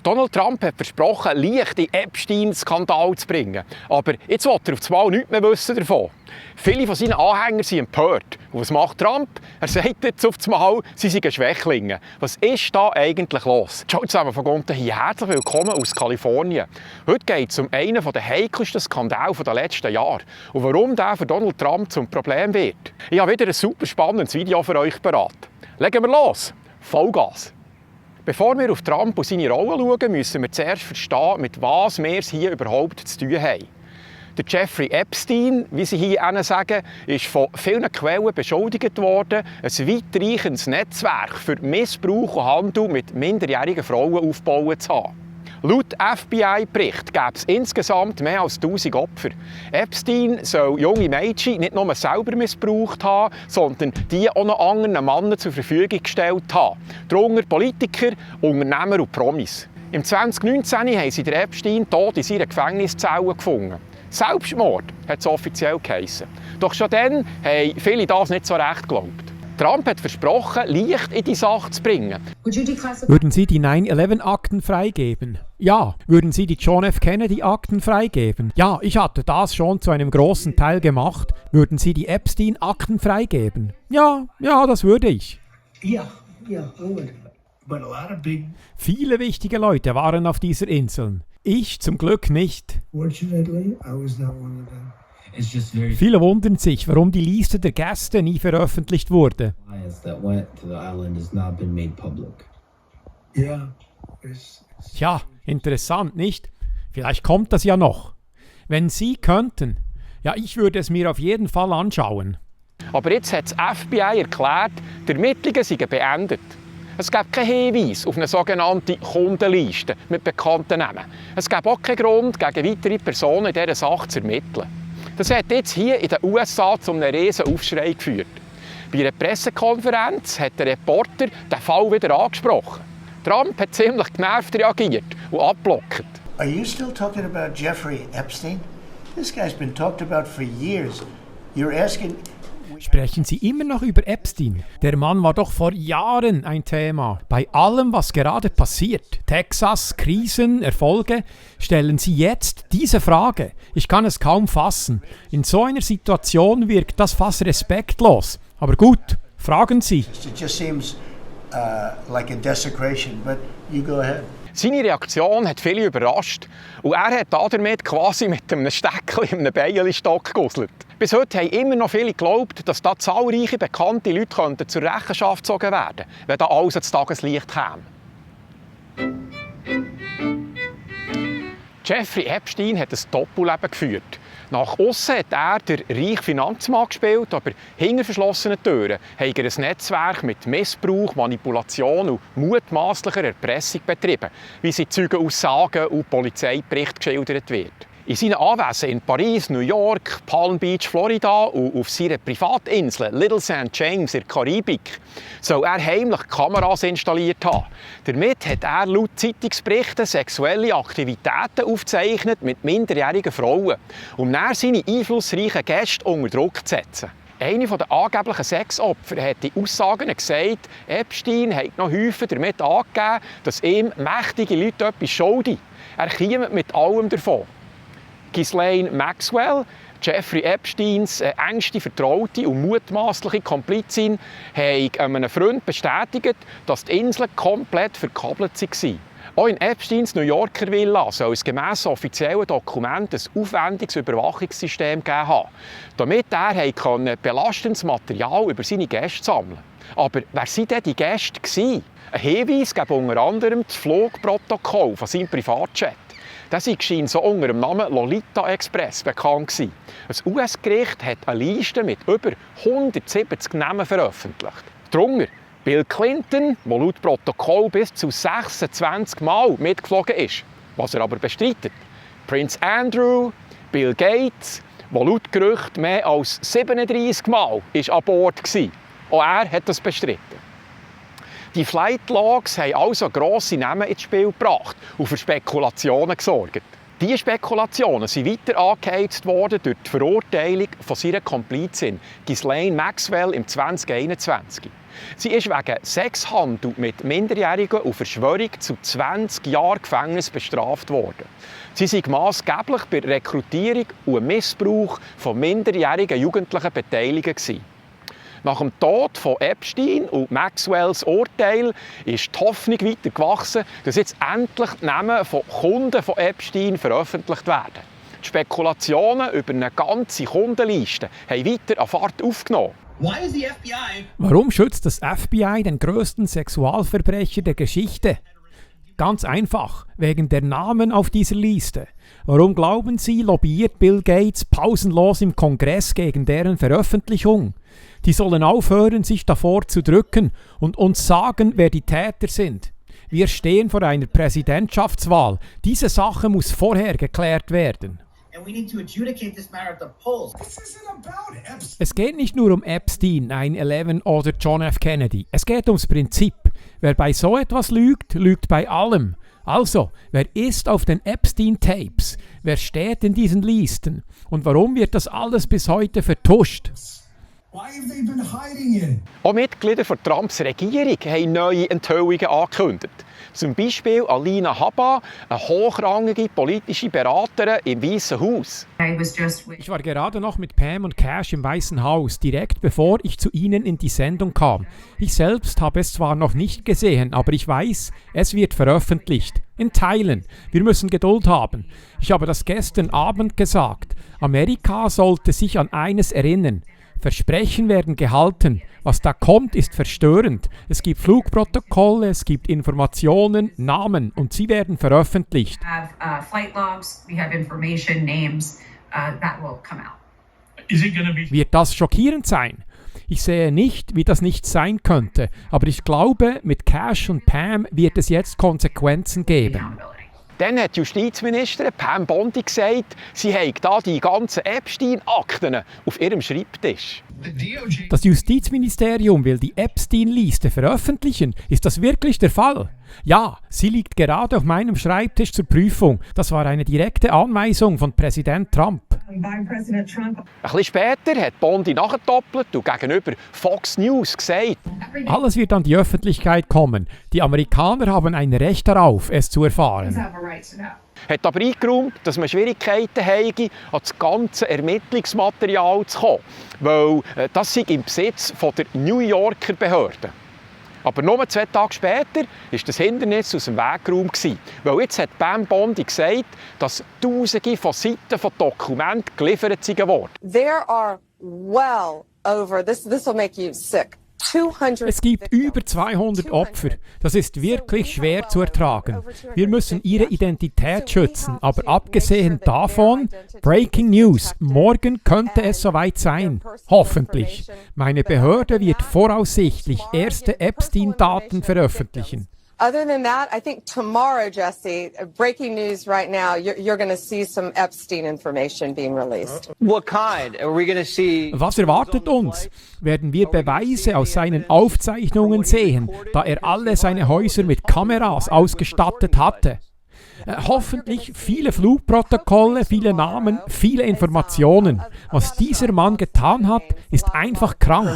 Donald Trump hat versprochen, Licht in Epstein-Skandal zu bringen. Aber jetzt will er auf einmal nichts mehr wissen davon. Viele von seinen Anhängern sind empört. Und was macht Trump? Er sagt jetzt auf einmal, sie seien Schwächlinge. Was ist da eigentlich los? Ciao zusammen von Gunten hier. Herzlich willkommen aus Kalifornien. Heute geht es um einen der heikelsten Skandale der letzten Jahre. Und warum der für Donald Trump zum Problem wird. Ich habe wieder ein super spannendes Video für euch parat. Legen wir los. Vollgas. Bevor wir auf Trump und seine Rolle schauen, müssen wir zuerst verstehen, mit was wir es hier überhaupt zu tun haben. Der Jeffrey Epstein, wie sie hier sagen, ist von vielen Quellen beschuldigt worden, ein weitreichendes Netzwerk für Missbrauch und Handel mit minderjährigen Frauen aufgebaut zu haben. Laut FBI-Bericht gäbe es insgesamt mehr als 1000 Opfer. Epstein soll junge Mädchen nicht nur selber missbraucht haben, sondern die auch noch anderen Männern zur Verfügung gestellt haben. Darunter Politiker, Unternehmer und Promis. Im 2019 haben sie den Epstein tot in seiner Gefängniszelle gefunden. Selbstmord hat es offiziell geheissen. Doch schon dann haben viele das nicht so recht geglaubt. Trump hat versprochen, Licht in die Sache zu bringen. Würden Sie die 9/11-Akten freigeben? Ja. Würden Sie die John F. Kennedy-Akten freigeben? Ja, ich hatte das schon zu einem großen Teil gemacht. Würden Sie die Epstein-Akten freigeben? Ja, das würde ich. Yeah, I would. But a lot of big... Viele wichtige Leute waren auf dieser Insel. Ich zum Glück nicht. Fortunately, I was not one of them. Viele wundern sich, warum die Liste der Gäste nie veröffentlicht wurde. Ja, interessant, nicht? Vielleicht kommt das ja noch. Wenn Sie könnten. Ja, ich würde es mir auf jeden Fall anschauen. Aber jetzt hat das FBI erklärt, die Ermittlungen seien beendet. Es gibt keinen Hinweis auf eine sogenannte Kundenliste mit bekannten Namen. Es gibt auch keinen Grund, gegen weitere Personen in dieser Sache zu ermitteln. Das hat jetzt hier in den USA zu einem riesen Aufschrei geführt. Bei einer Pressekonferenz hat der Reporter den Fall wieder angesprochen. Trump hat ziemlich genervt reagiert und abgeblockt. Are you still talking about Jeffrey Epstein? This guy's been talked about for years. You're asking... Sprechen Sie immer noch über Epstein? Der Mann war doch vor Jahren ein Thema. Bei allem, was gerade passiert, Texas, Krisen, Erfolge, stellen Sie jetzt diese Frage. Ich kann es kaum fassen. In so einer Situation wirkt das fast respektlos. Aber gut, fragen Sie. It just seems like a desecration, but you go ahead. Seine Reaktion hat viele überrascht und er hat damit quasi mit einem Steckchen in einem Bienenstock gegusselt. Bis heute haben immer noch viele geglaubt, dass da zahlreiche bekannte Leute zur Rechenschaft gezogen werden könnten, wenn da alles ans Tageslicht käme. Jeffrey Epstein hat ein Doppelleben geführt. Nach aussen hat er den reichen Finanzmann gespielt, aber hinter verschlossenen Türen hat er ein Netzwerk mit Missbrauch, Manipulation und mutmaßlicher Erpressung betrieben, wie sie Zeugenaussagen und Polizeiberichten geschildert wird. In seinen Anwesen in Paris, New York, Palm Beach, Florida und auf seiner Privatinsel Little St. James in der Karibik soll er heimlich Kameras installiert haben. Damit hat er laut Zeitungsberichten sexuelle Aktivitäten aufgezeichnet mit minderjährigen Frauen, um dann seine einflussreichen Gäste unter Druck zu setzen. Eine der angeblichen Sexopfer hat in Aussagen gesagt, Epstein hat noch häufig damit angegeben, dass ihm mächtige Leute etwas schulden. Er käme mit allem davon. Ghislaine Maxwell, Jeffrey Epsteins engste Vertraute und mutmaßliche Komplizin, haben einem Freund bestätigt, dass die Insel komplett verkabelt war. Auch in Epsteins New Yorker Villa soll es gemäss offiziellen Dokumenten ein aufwendiges Überwachungssystem gegeben haben, damit er belastendes Material über seine Gäste sammeln konnte. Aber wer waren denn die Gäste? Ein Hinweis gab unter anderem das Flugprotokoll von seinem Privatjet. Das scheint so unter dem Namen Lolita Express bekannt gewesen. Ein US-Gericht hat eine Liste mit über 170 Namen veröffentlicht. Darunter Bill Clinton, der laut Protokoll bis zu 26 Mal mitgeflogen ist, was er aber bestreitet. Prince Andrew, Bill Gates, der laut Gerücht mehr als 37 Mal an Bord war. Auch er hat das bestritten. Die Flight Logs haben also grosse Namen ins Spiel gebracht und für Spekulationen gesorgt. Diese Spekulationen sind weiter angeheizt worden durch die Verurteilung von seiner Komplizin Ghislaine Maxwell im 2021. Sie ist wegen Sexhandel mit Minderjährigen und Verschwörung zu 20 Jahren Gefängnis bestraft worden. Sie sind maßgeblich bei der Rekrutierung und Missbrauch von minderjährigen Jugendlichen beteiligt. Nach dem Tod von Epstein und Maxwells Urteil ist die Hoffnung weiter gewachsen, dass jetzt endlich die Namen von Kunden von Epstein veröffentlicht werden. Die Spekulationen über eine ganze Kundenliste haben weiter an Fahrt aufgenommen. Warum schützt das FBI den größten Sexualverbrecher der Geschichte? Ganz einfach, wegen der Namen auf dieser Liste. Warum glauben Sie, lobbyiert Bill Gates pausenlos im Kongress gegen deren Veröffentlichung? Die sollen aufhören, sich davor zu drücken und uns sagen, wer die Täter sind. Wir stehen vor einer Präsidentschaftswahl. Diese Sache muss vorher geklärt werden. Es geht nicht nur um Epstein, 9/11 oder John F. Kennedy. Es geht ums Prinzip. Wer bei so etwas lügt, lügt bei allem. Also, wer ist auf den Epstein-Tapes? Wer steht in diesen Listen? Und warum wird das alles bis heute vertuscht? Auch Mitglieder von Trumps Regierung haben neue Enthüllungen angekündigt. Zum Beispiel Alina Habba, eine hochrangige politische Beraterin im Weißen Haus. Ich war gerade noch mit Pam und Cash im Weißen Haus, direkt bevor ich zu Ihnen in die Sendung kam. Ich selbst habe es zwar noch nicht gesehen, aber ich weiß, es wird veröffentlicht. In Teilen. Wir müssen Geduld haben. Ich habe das gestern Abend gesagt. Amerika sollte sich an eines erinnern. Versprechen werden gehalten. Was da kommt, ist verstörend. Es gibt Flugprotokolle, es gibt Informationen, Namen und sie werden veröffentlicht. Wird das schockierend sein? Ich sehe nicht, wie das nicht sein könnte, aber ich glaube, mit Cash und Pam wird es jetzt Konsequenzen geben. Dann hat die Justizministerin Pam Bondi gesagt, sie habe da die ganzen Epstein-Akten auf ihrem Schreibtisch. Das Justizministerium will die Epstein-Liste veröffentlichen. Ist das wirklich der Fall? Ja, sie liegt gerade auf meinem Schreibtisch zur Prüfung. Das war eine direkte Anweisung von Präsident Trump. Ein bisschen später hat Bondi nachgedoppelt und gegenüber Fox News gesagt: Alles wird an die Öffentlichkeit kommen. Die Amerikaner haben ein Recht darauf, es zu erfahren. Hat aber eingeräumt, dass man Schwierigkeiten habe, an das ganze Ermittlungsmaterial zu kommen, weil das sei im Besitz von der New Yorker Behörde. Aber nur 2 Tage später war das Hindernis aus dem Weg geräumt. Weil jetzt hat Pam Bondi gesagt, dass Tausende von Seiten von Dokumenten geliefert worden. There are well over, this will make you sick. Es gibt über 200 Opfer. Das ist wirklich schwer zu ertragen. Wir müssen ihre Identität schützen. Aber abgesehen davon, Breaking News, morgen könnte es soweit sein. Hoffentlich. Meine Behörde wird voraussichtlich erste Epstein-Daten veröffentlichen. Other than that, I think tomorrow, Jesse, breaking news right now, you're going to see some Epstein information being released. What kind? Are we going to see? Was erwartet uns? Werden wir Beweise aus seinen Aufzeichnungen sehen, da er alle seine Häuser mit Kameras ausgestattet hatte? Hoffentlich viele Flugprotokolle, viele Namen, viele Informationen. Was dieser Mann getan hat, ist einfach krank.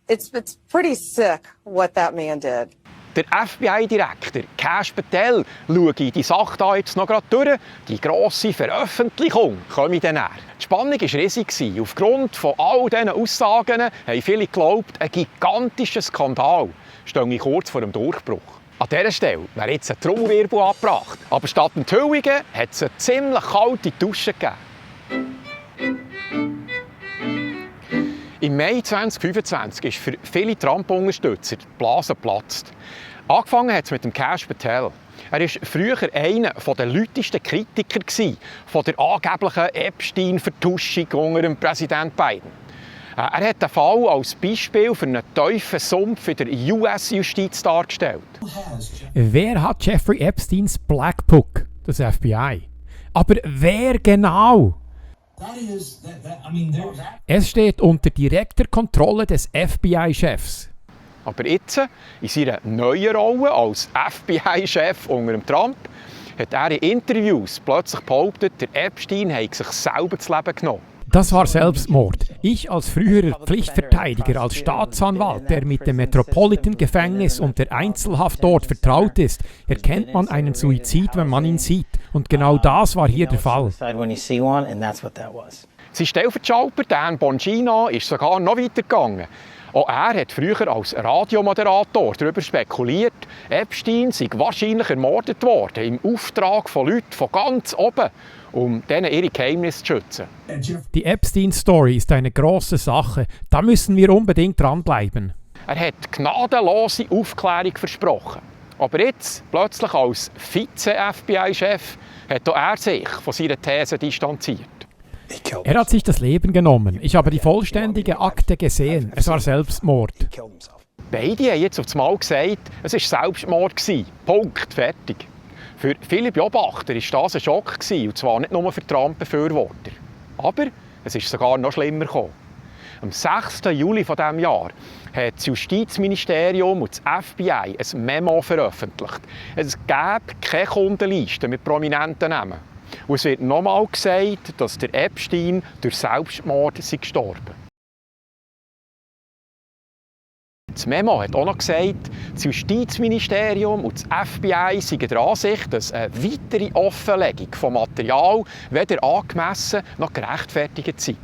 It's pretty sick what that man did. Der FBI-Direktor Kash Patel schaue die Sache da jetzt noch gerade durch. Die grosse Veröffentlichung komme dann näher. Die Spannung war riesig. Aufgrund von all diesen Aussagen haben viele geglaubt, ein gigantischer Skandal stehe kurz vor dem Durchbruch. An dieser Stelle wäre jetzt ein Trommelwirbel angebracht. Aber statt Enthüllungen hat es eine ziemlich kalte Dusche gegeben. Im Mai 2025 ist für viele Trump-Unterstützer die Blase geplatzt. Angefangen hat es mit dem Kash Patel. Er war früher einer der lautesten Kritiker von der angeblichen Epstein-Vertuschung unter dem Präsident Biden. Er hat den Fall als Beispiel für einen tiefen Sumpf in der US-Justiz dargestellt. Wer hat Jeffrey Epsteins Black Book? Das FBI. Aber wer genau? Es steht unter direkter Kontrolle des FBI-Chefs. Aber jetzt, in seiner neuen Rolle als FBI-Chef unter Trump, hat er in Interviews plötzlich behauptet, der Epstein habe sich selber das Leben genommen. Das war Selbstmord. Ich als früherer Pflichtverteidiger, als Staatsanwalt, der mit dem Metropolitan-Gefängnis und der Einzelhaft dort vertraut ist, erkennt man einen Suizid, wenn man ihn sieht. Und genau das war hier der Fall. Sein Stellvertreter, Dan Bongino, ist sogar noch weitergegangen. Auch er hat früher als Radiomoderator darüber spekuliert, Epstein sei wahrscheinlich ermordet worden, im Auftrag von Leuten von ganz oben, um denen ihre Geheimnisse zu schützen. Die Epstein-Story ist eine grosse Sache. Da müssen wir unbedingt dranbleiben. Er hat gnadenlose Aufklärung versprochen. Aber jetzt, plötzlich als Vize-FBI-Chef, hat auch er sich von seiner These distanziert. Er hat sich das Leben genommen. Ich habe die vollständige Akte gesehen. Es war Selbstmord. Beide haben jetzt auf einmal gesagt, es war Selbstmord. Punkt, fertig. Für viele Beobachter war das ein Schock, und zwar nicht nur für Trump-Befürworter. Aber es ist sogar noch schlimmer gekommen. Am 6. Juli dieses Jahr hat das Justizministerium und das FBI ein Memo veröffentlicht. Es gäbe keine Kundenliste mit prominenten Namen. Und es wird nochmal gesagt, dass der Epstein durch Selbstmord gestorben. Das Memo hat auch noch gesagt, das Justizministerium und das FBI seien der Ansicht, dass eine weitere Offenlegung von Material weder angemessen noch gerechtfertigt sei.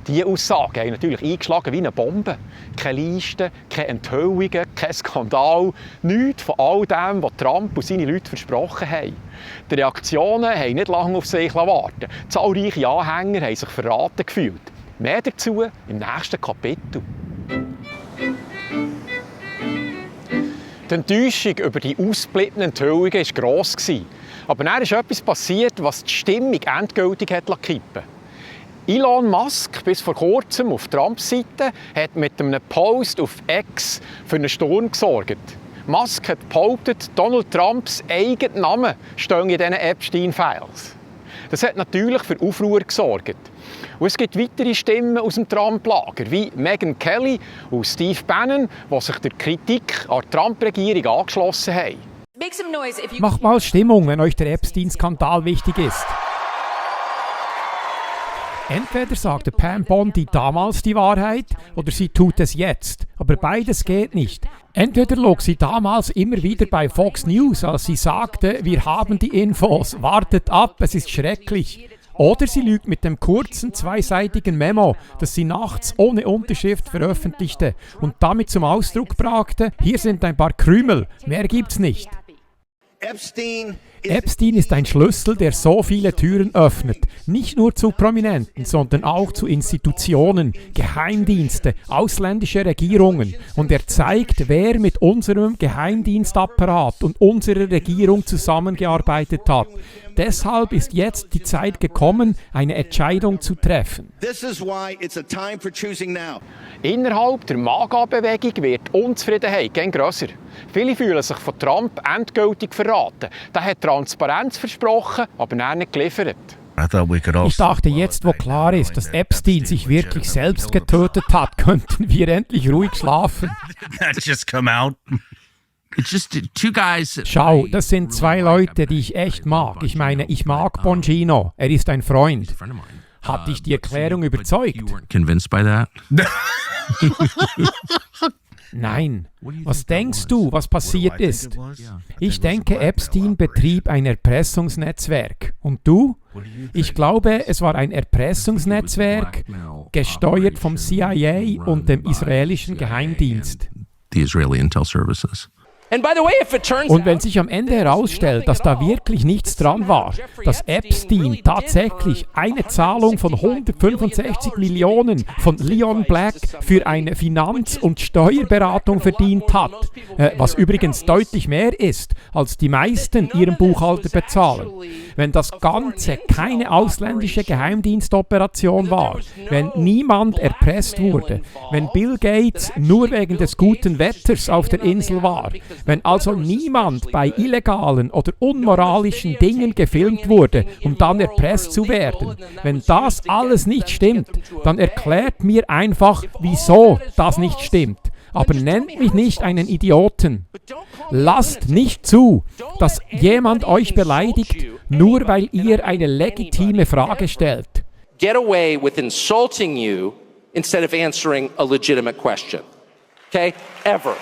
Diese Aussagen haben natürlich eingeschlagen wie eine Bombe. Keine Liste, keine Enthüllungen, kein Skandal, nichts von all dem, was Trump und seine Leute versprochen haben. Die Reaktionen haben nicht lange auf sich warten. Zahlreiche Anhänger haben sich verraten gefühlt. Mehr dazu im nächsten Kapitel. Die Enttäuschung über die ausgebliebenen Enthüllungen war gross. Aber dann ist etwas passiert, was die Stimmung endgültig kippen liess. Elon Musk, bis vor kurzem auf Trumps Seite, hat mit einem Post auf X für einen Sturm gesorgt. Musk hat behauptet, Donald Trumps eigener Name stehe in diesen Epstein-Files. Das hat natürlich für Aufruhr gesorgt. Und es gibt weitere Stimmen aus dem Trump-Lager, wie Megyn Kelly und Steve Bannon, die sich der Kritik an der Trump-Regierung angeschlossen haben. Macht mal Stimmung, wenn euch der Epstein-Skandal wichtig ist. Entweder sagte Pam Bondi damals die Wahrheit oder sie tut es jetzt. Aber beides geht nicht. Entweder log sie damals immer wieder bei Fox News, als sie sagte, wir haben die Infos, wartet ab, es ist schrecklich. Oder sie lügt mit dem kurzen, zweiseitigen Memo, das sie nachts ohne Unterschrift veröffentlichte und damit zum Ausdruck brachte, hier sind ein paar Krümel, mehr gibt's nicht. Epstein ist ein Schlüssel, der so viele Türen öffnet. Nicht nur zu Prominenten, sondern auch zu Institutionen, Geheimdienste, ausländische Regierungen. Und er zeigt, wer mit unserem Geheimdienstapparat und unserer Regierung zusammengearbeitet hat. Deshalb ist jetzt die Zeit gekommen, eine Entscheidung zu treffen. Innerhalb der MAGA-Bewegung wird die Unzufriedenheit immer grösser. Viele fühlen sich von Trump endgültig verraten. Der hat Transparenz versprochen, aber er nicht geliefert. Ich dachte, jetzt wo klar ist, dass Epstein sich wirklich selbst getötet hat, könnten wir endlich ruhig schlafen. Schau, das sind zwei Leute, die ich echt mag. Ich meine, ich mag Bongino. Er ist ein Freund. Hat dich die Erklärung überzeugt? Nein. Was denkst du, was passiert ist? Ich denke, Epstein betrieb ein Erpressungsnetzwerk. Und du? Ich glaube, es war ein Erpressungsnetzwerk, gesteuert vom CIA und dem israelischen Geheimdienst. Und wenn sich am Ende herausstellt, dass da wirklich nichts dran war, dass Epstein tatsächlich eine Zahlung von 165 Millionen von Leon Black für eine Finanz- und Steuerberatung verdient hat, was übrigens deutlich mehr ist, als die meisten ihrem Buchhalter bezahlen. Wenn das Ganze keine ausländische Geheimdienstoperation war, wenn niemand erpresst wurde, wenn Bill Gates nur wegen des guten Wetters auf der Insel war, wenn also niemand bei illegalen oder unmoralischen Dingen gefilmt wurde, um dann erpresst zu werden, wenn das alles nicht stimmt, dann erklärt mir einfach, wieso das nicht stimmt. Aber nennt mich nicht einen Idioten. Lasst nicht zu, dass jemand euch beleidigt, nur weil ihr eine legitime Frage stellt. Get away with insulting you instead of answering a legitimate question. Okay? Ever.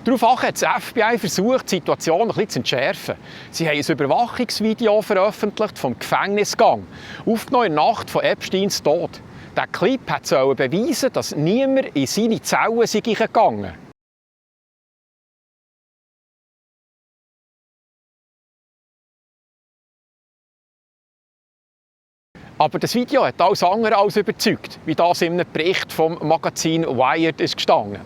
Daraufhin hat das FBI versucht, die Situation ein bisschen zu entschärfen. Sie haben ein Überwachungsvideo veröffentlicht vom Gefängnisgang, aufgenommen in der Nacht von Epsteins Tod. Dieser Clip sollte beweisen, dass niemand in seine Zelle gegangen sei. Aber das Video hat alles andere als überzeugt, wie das in einem Bericht vom Magazin Wired ist gestanden.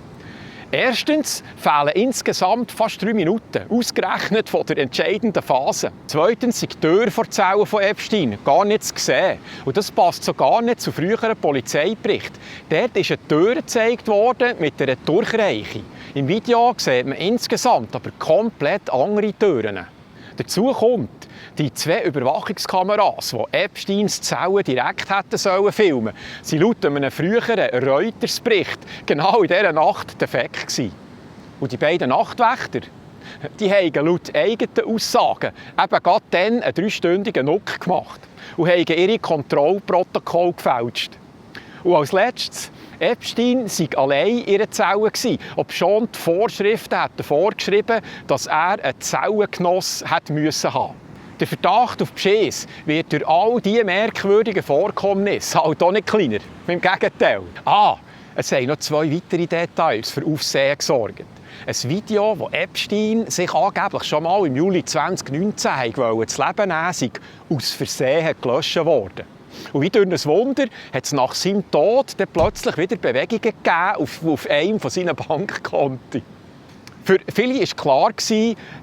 Erstens fehlen insgesamt fast 3 Minuten, ausgerechnet von der entscheidenden Phase. Zweitens sind die Türen vor der Zelle von Epstein gar nicht zu sehen. Und das passt so gar nicht zu früheren Polizeiberichten. Dort ist eine Tür gezeigt worden mit einer Durchreiche. Im Video sieht man insgesamt aber komplett andere Türen. Dazu kommt, die 2 Überwachungskameras, die Epsteins Zelle direkt hätten filmen sollen, waren laut einem früheren Reuters-Bericht genau in dieser Nacht defekt gewesen. Und die beiden Nachtwächter, die haben laut eigenen Aussagen eben gerade dann einen 3-stündigen Nuck gemacht und haben ihre Kontrollprotokoll gefälscht. Und als letztes, Epstein sei allein in ihrer Zelle gewesen, obschon die Vorschriften hätten vorgeschrieben, dass er einen Zellengenoss hätte müssen haben. Der Verdacht auf Beschiss wird durch all diese merkwürdigen Vorkommnisse halt auch nicht kleiner. Im Gegenteil. Es haben noch 2 weitere Details für Aufsehen gesorgt. Ein Video, wo Epstein sich angeblich schon mal im Juli 2019 das Leben nehmen, sei aus Versehen gelöscht worden. Und wie durch ein Wunder hat es nach seinem Tod dann plötzlich wieder Bewegungen gegeben auf einem von seinen Bankkonten. Für viele war klar,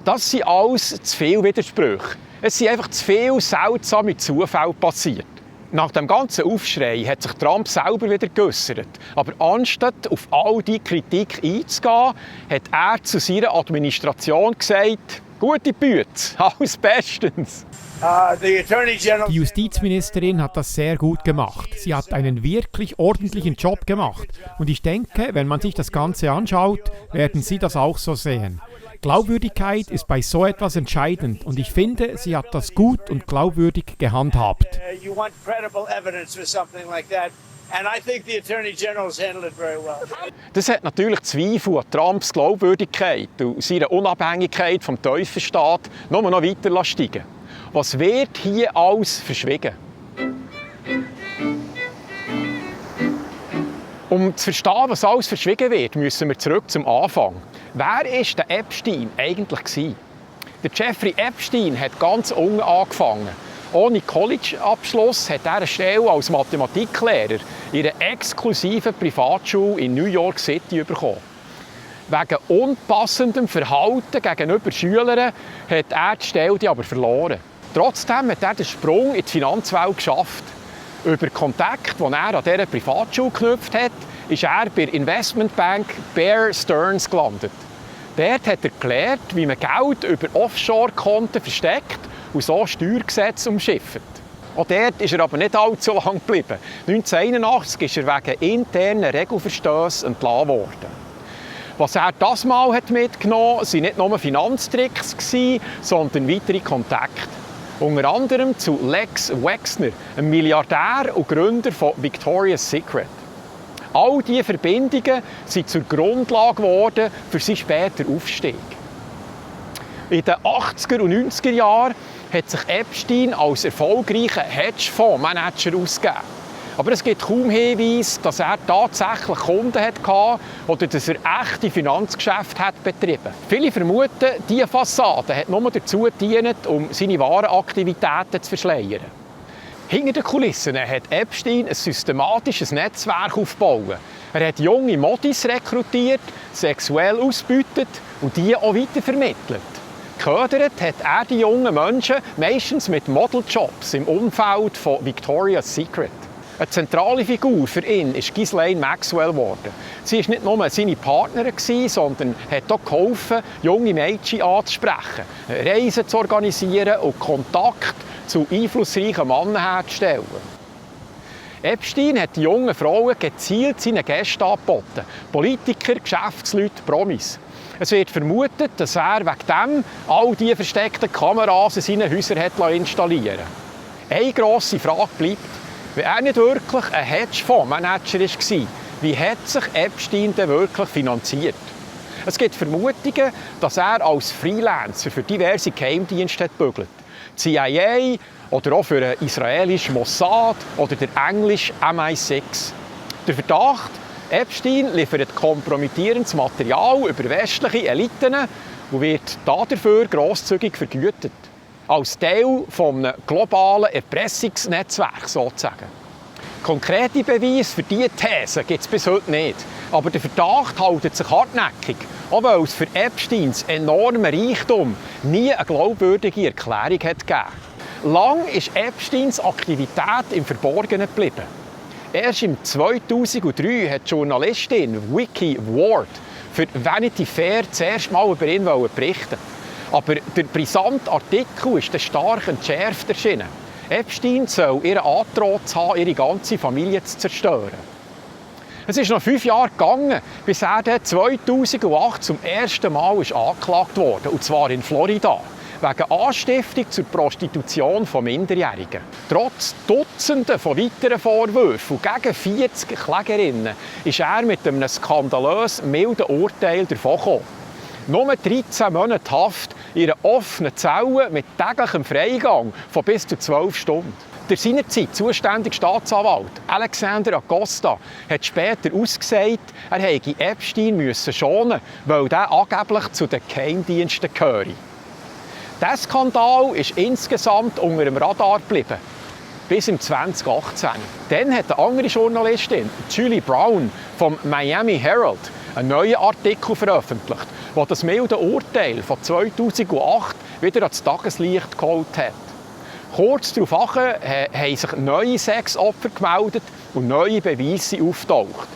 das sind alles zu viele Widersprüche. Es sind einfach zu viele seltsame Zufälle passiert. Nach dem ganzen Aufschrei hat sich Trump selber wieder geäussert. Aber anstatt auf all diese Kritik einzugehen, hat er zu seiner Administration gesagt, gute Bütze, alles bestens. Die Justizministerin hat das sehr gut gemacht. Sie hat einen wirklich ordentlichen Job gemacht. Und ich denke, wenn man sich das Ganze anschaut, werden Sie das auch so sehen. Glaubwürdigkeit ist bei so etwas entscheidend und ich finde, sie hat das gut und glaubwürdig gehandhabt. Das hat natürlich Zweifel an Trumps Glaubwürdigkeit und seine Unabhängigkeit vom Teufelsstaat nur noch weiter steigen. Was wird hier alles verschwiegen? Um zu verstehen, was alles verschwiegen wird, müssen wir zurück zum Anfang. Wer war der Epstein eigentlich gewesen? Der Jeffrey Epstein hat ganz unten angefangen. Ohne College-Abschluss hat er eine Stelle als Mathematiklehrer in einer exklusiven Privatschule in New York City bekommen. Wegen unpassendem Verhalten gegenüber Schülern hat er die Stelle aber verloren. Trotzdem hat er den Sprung in die Finanzwelt geschafft. Über Kontakte, die er an dieser Privatschule geknüpft hat, ist er bei der Investmentbank Bear Stearns gelandet. Dort hat er gelernt, wie man Geld über Offshore-Konten versteckt und so Steuergesetze umschifft. Auch dort ist er aber nicht allzu lange geblieben. 1981 ist er wegen internen Regelverstößen entlassen worden. Was er das Mal hat mitgenommen hat, waren nicht nur Finanztricks, sondern weitere Kontakte. Unter anderem zu Lex Wexner, einem Milliardär und Gründer von Victoria's Secret. All diese Verbindungen sind zur Grundlage geworden für seinen späteren Aufstieg. In den 80er und 90er Jahren hat sich Epstein als erfolgreicher Hedgefondsmanager ausgegeben. Aber es gibt kaum Hinweise, dass er tatsächlich Kunden hatte oder dass er echte Finanzgeschäfte hat betrieben. Viele vermuten, diese Fassade hat nur dazu gedient, um seine wahren Aktivitäten zu verschleiern. Hinter den Kulissen hat Epstein ein systematisches Netzwerk aufgebaut. Er hat junge Modis rekrutiert, sexuell ausgebeutet und die auch weitervermittelt. Gefördert hat er die jungen Menschen meistens mit Modeljobs im Umfeld von Victoria's Secret. Eine zentrale Figur für ihn ist Ghislaine Maxwell geworden. Sie war nicht nur seine Partnerin, sondern hat auch geholfen, junge Mädchen anzusprechen, Reisen zu organisieren und Kontakt zu einflussreichen Männern herzustellen. Epstein hat die jungen Frauen gezielt seinen Gästen angeboten. Politiker, Geschäftsleute, Promis. Es wird vermutet, dass er wegen dem all die versteckten Kameras in seinen Häusern hat installieren lassen. Eine grosse Frage bleibt, wenn er nicht wirklich ein Hedgefondsmanager war, wie hat sich Epstein denn wirklich finanziert? Es gibt Vermutungen, dass er als Freelancer für diverse Geheimdienste hat gebügelt. Die CIA oder auch für den israelischen Mossad oder den englischen MI6. Der Verdacht, Epstein liefert kompromittierendes Material über westliche Eliten und wird dafür grosszügig vergütet. Als Teil eines globalen Erpressungsnetzwerks sozusagen. Konkrete Beweise für diese These gibt es bis heute nicht. Aber der Verdacht hält sich hartnäckig, auch weil es für Epsteins enormen Reichtum nie eine glaubwürdige Erklärung hat gegeben. Lang ist Epsteins Aktivität im Verborgenen geblieben. Erst im 2003 hat die Journalistin Vicky Ward für Vanity Fair zuerst mal über ihn berichten. Aber der brisante Artikel ist dann stark entschärft erschienen. Epstein soll ihr angedroht haben, ihre ganze Familie zu zerstören. Es ist noch 5 Jahre gegangen, bis er 2008 zum ersten Mal angeklagt wurde, und zwar in Florida, wegen Anstiftung zur Prostitution von Minderjährigen. Trotz Dutzenden von weiteren Vorwürfen und gegen 40 Klägerinnen ist er mit einem skandalös milden Urteil davongekommen. Nur 13 Monate Haft in einer offenen Zelle mit täglichem Freigang von bis zu 12 Stunden. Der seinerzeit zuständige Staatsanwalt Alexander Acosta hat später ausgesagt, er hätte Epstein schonen müssen, weil er angeblich zu den Geheimdiensten gehöre. Dieser Skandal ist insgesamt unter dem Radar geblieben, bis im 2018. Dann hat eine andere Journalistin, Julie Brown vom Miami Herald, einen neuen Artikel veröffentlicht, der das milde Urteil von 2008 wieder ans Tageslicht geholt hat. Kurz darauf haben sich neue Sexopfer gemeldet und neue Beweise auftaucht.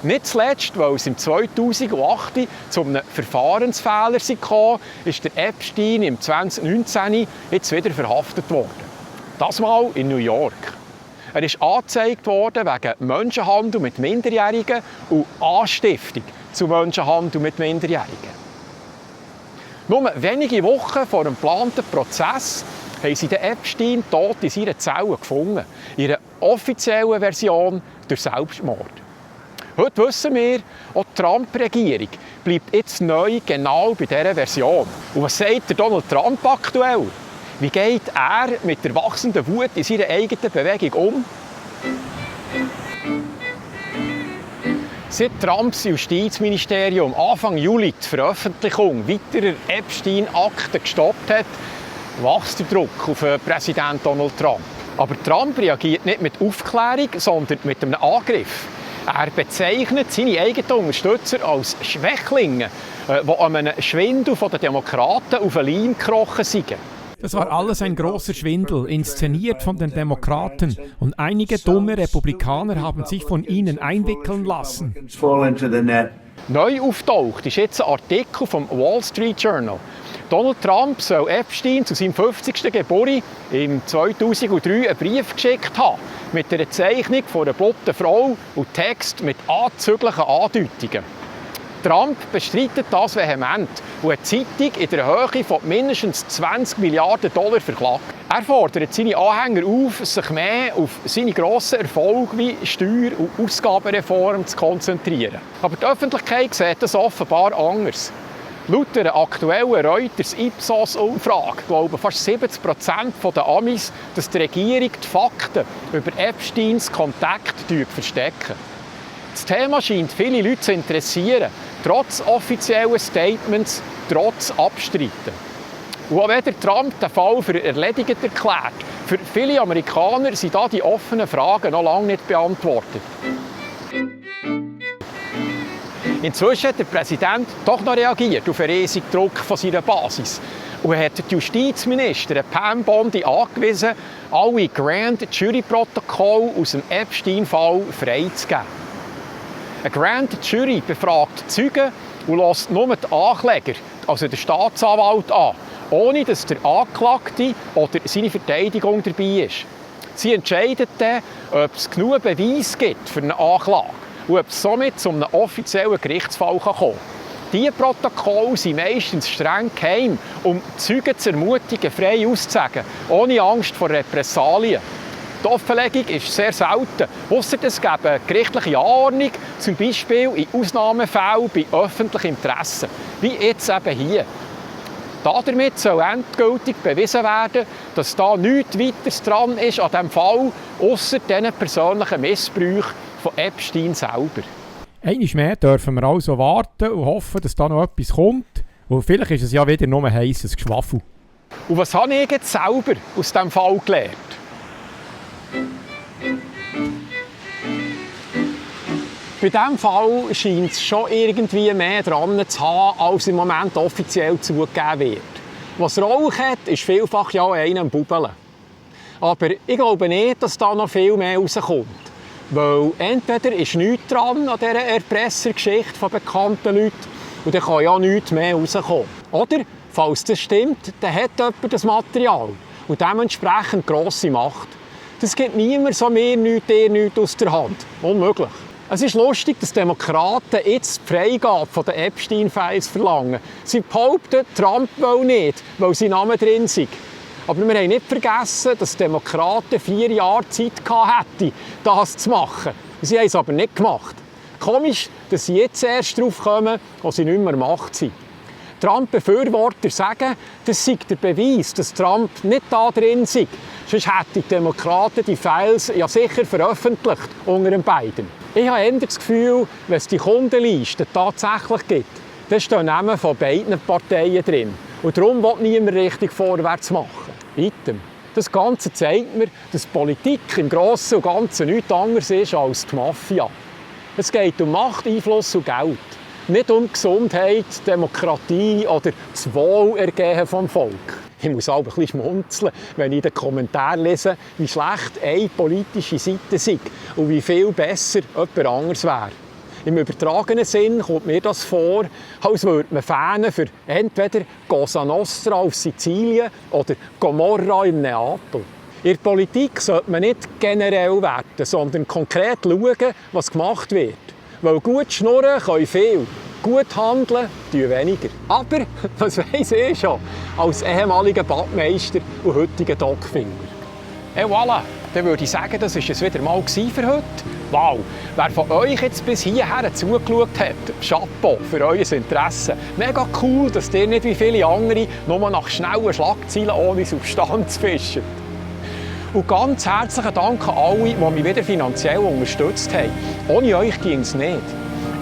Nicht zuletzt, weil es im 2008 zu einem Verfahrensfehler kam, ist der Epstein im 2019 jetzt wieder verhaftet worden. Das mal in New York. Er ist angezeigt worden wegen Menschenhandel mit Minderjährigen und Anstiftung zu Menschenhandel mit Minderjährigen. Nur wenige Wochen vor dem geplanten Prozess haben sie den Epstein tot in seiner Zelle gefunden. In einer offiziellen Version durch Selbstmord. Heute wissen wir, auch die Trump-Regierung bleibt jetzt neu genau bei dieser Version. Und was sagt der Donald Trump aktuell? Wie geht er mit der wachsenden Wut in seiner eigenen Bewegung um? Seit Trumps Justizministerium Anfang Juli die Veröffentlichung weiterer Epstein-Akten gestoppt hat, wächst der Druck auf Präsident Donald Trump. Aber Trump reagiert nicht mit Aufklärung, sondern mit einem Angriff. Er bezeichnet seine eigenen Unterstützer als Schwächlinge, die an einem Schwindel der Demokraten auf den Leim gekrochen sind. Das war alles ein großer Schwindel, inszeniert von den Demokraten. Und einige dumme Republikaner haben sich von ihnen einwickeln lassen. Neu auftaucht ist jetzt ein Artikel vom Wall Street Journal. Donald Trump soll Epstein zu seinem 50. Geburtstag im 2003 einen Brief geschickt haben, mit einer Zeichnung von einer blonden Frau und Text mit anzüglichen Andeutungen. Trump bestreitet das vehement und hat die Zeitung in der Höhe von mindestens 20 Milliarden $, verklagt. Er fordert seine Anhänger auf, sich mehr auf seine grossen Erfolge wie Steuer- und Ausgabenreform zu konzentrieren. Aber die Öffentlichkeit sieht das offenbar anders. Laut einer aktuellen Reuters-Ipsos-Umfrage glauben fast 70% der Amis, dass die Regierung die Fakten über Epsteins Kontakt verstecken. Das Thema scheint viele Leute zu interessieren, trotz offiziellen Statements, trotz Abstreiten. Und auch wenn Trump den Fall für erledigt erklärt, für viele Amerikaner sind da die offenen Fragen noch lange nicht beantwortet. Inzwischen hat der Präsident doch noch reagiert auf einen riesigen Druck von seiner Basis und hat die Justizministerin Pam Bondi angewiesen, alle Grand Jury-Protokolle aus dem Epstein-Fall freizugeben. Eine Grand Jury befragt Zeugen und lässt nur den Ankläger, also den Staatsanwalt, an, ohne dass der Anklagte oder seine Verteidigung dabei ist. Sie entscheidet dann, ob es genug Beweis gibt für eine Anklage und ob es somit zu einem offiziellen Gerichtsfall kommen kann. Diese Protokolle sind meistens streng geheim, um Zeugen zu ermutigen, frei auszusagen, ohne Angst vor Repressalien. Die Offenlegung ist sehr selten, ausser es gäbe eine gerichtliche Anordnung, zum Beispiel in Ausnahmefällen bei öffentlichem Interesse, wie jetzt eben hier. Damit soll endgültig bewiesen werden, dass da nichts weiteres dran ist an diesem Fall, ausser diesen persönlichen Missbrauch von Epstein selber. Einmal mehr dürfen wir also warten und hoffen, dass da noch etwas kommt. Und vielleicht ist es ja wieder nur ein heisses Geschwafel. Und was habe ich jetzt selber aus diesem Fall gelernt? Bei diesem Fall scheint es schon irgendwie mehr dran zu haben, als im Moment offiziell zugegeben wird. Was Rauch hat, ist vielfach ja einem Bubeln. Aber ich glaube nicht, dass da noch viel mehr rauskommt. Weil entweder ist nichts dran an dieser Erpressergeschichte von bekannten Leuten und dann kann ja nichts mehr rauskommen. Oder, falls das stimmt, dann hat jemand das Material und dementsprechend grosse Macht. Das gibt niemand so mir nichts, dir nichts aus der Hand. Unmöglich. Es ist lustig, dass Demokraten jetzt die Freigabe von den Epstein-Files verlangen. Sie behaupten, Trump will nicht, weil sein Name drin ist. Aber wir haben nicht vergessen, dass die Demokraten 4 Jahre Zeit hätten, das zu machen. Sie haben es aber nicht gemacht. Komisch, dass sie jetzt erst darauf kommen, wo sie nicht mehr Macht sind. Trump-Befürworter sagen, das sei der Beweis, dass Trump nicht da drin sei. Sonst hätten die Demokraten die Files ja sicher veröffentlicht unter den beiden. Ich habe eher das Gefühl, wenn es die Kundenliste tatsächlich gibt, dann stehen Namen von beiden Parteien drin. Und darum will niemand richtig vorwärts machen. Item. Das Ganze zeigt mir, dass Politik im Grossen und Ganzen nichts anderes ist als die Mafia. Es geht um Macht, Einfluss und Geld. Nicht um Gesundheit, Demokratie oder das Wohlergehen des Volkes. Ich muss auch ein bisschen schmunzeln, wenn ich in den Kommentaren lese, wie schlecht eine politische Seite ist und wie viel besser jemand anderes wäre. Im übertragenen Sinn kommt mir das vor, als würde man Fähnen für entweder Cosa Nostra auf Sizilien oder Gomorra in Neapel. In der Politik sollte man nicht generell werten, sondern konkret schauen, was gemacht wird. Weil gut schnurren können viel, gut handeln tun weniger. Aber, das weiss ich schon, als ehemaliger Badmeister und heutiger Doc-Finger. Et voilà, dann würde ich sagen, das war es wieder mal für heute. Wow, wer von euch jetzt bis hierher zugeschaut hat, Chapeau für euer Interesse. Mega cool, dass ihr nicht wie viele andere nur nach schnellen Schlagzeilen ohne Substanz fischen. Und ganz herzlichen Dank an alle, die mich wieder finanziell unterstützt haben. Ohne euch ging es nicht.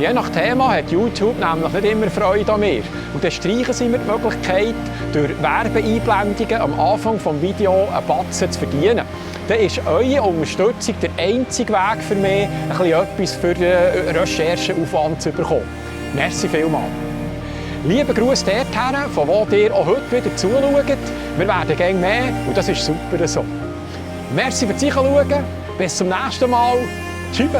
Je nach Thema hat YouTube nämlich nicht immer Freude an mir. Und dann streichen sie mir die Möglichkeit, durch Werbeeinblendungen am Anfang des Videos einen Batzen zu verdienen. Dann ist eure Unterstützung der einzige Weg für mich, ein bisschen etwas für den Rechercheaufwand zu bekommen. Merci vielmals. Liebe Grüße dorthin, von wo ihr auch heute wieder zuschaut. Wir werden gerne mehr und das ist super so. Merci fürs Zuschauen. Bis zum nächsten Mal. Tschüss.